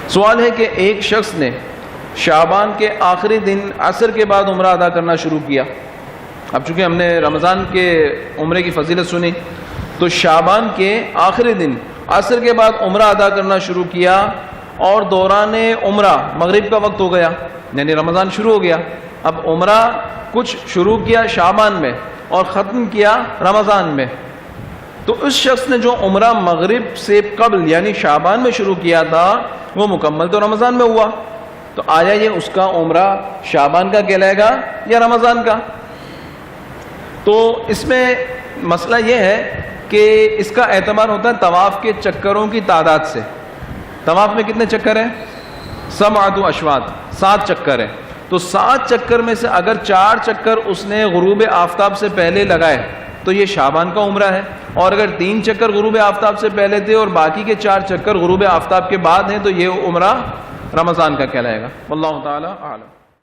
سوال ہے کہ ایک شخص نے شعبان کے آخری دن عصر کے بعد عمرہ ادا کرنا شروع کیا. اب چونکہ ہم نے رمضان کے عمرے کی فضیلت سنی، تو شعبان کے آخری دن عصر کے بعد عمرہ ادا کرنا شروع کیا اور دوران عمرہ مغرب کا وقت ہو گیا، یعنی رمضان شروع ہو گیا. اب عمرہ کچھ شروع کیا شعبان میں اور ختم کیا رمضان میں، تو اس شخص نے جو عمرہ مغرب سے قبل یعنی شعبان میں شروع کیا تھا وہ مکمل تو رمضان میں ہوا، تو آیا یہ اس کا عمرہ شعبان کا کہلائے گا یا رمضان کا؟ تو اس میں مسئلہ یہ ہے کہ اس کا اعتبار ہوتا ہے طواف کے چکروں کی تعداد سے. طواف میں کتنے چکر ہیں؟ 7 اشواط، 7 چکر ہیں. تو 7 چکر میں سے اگر 4 چکر اس نے غروب آفتاب سے پہلے لگائے تو یہ شعبان کا عمرہ ہے، اور اگر 3 چکر غروب آفتاب سے پہلے تھے اور باقی کے 4 چکر غروب آفتاب کے بعد ہیں تو یہ عمرہ رمضان کا کہلائے گا. واللہ تعالی اعلم.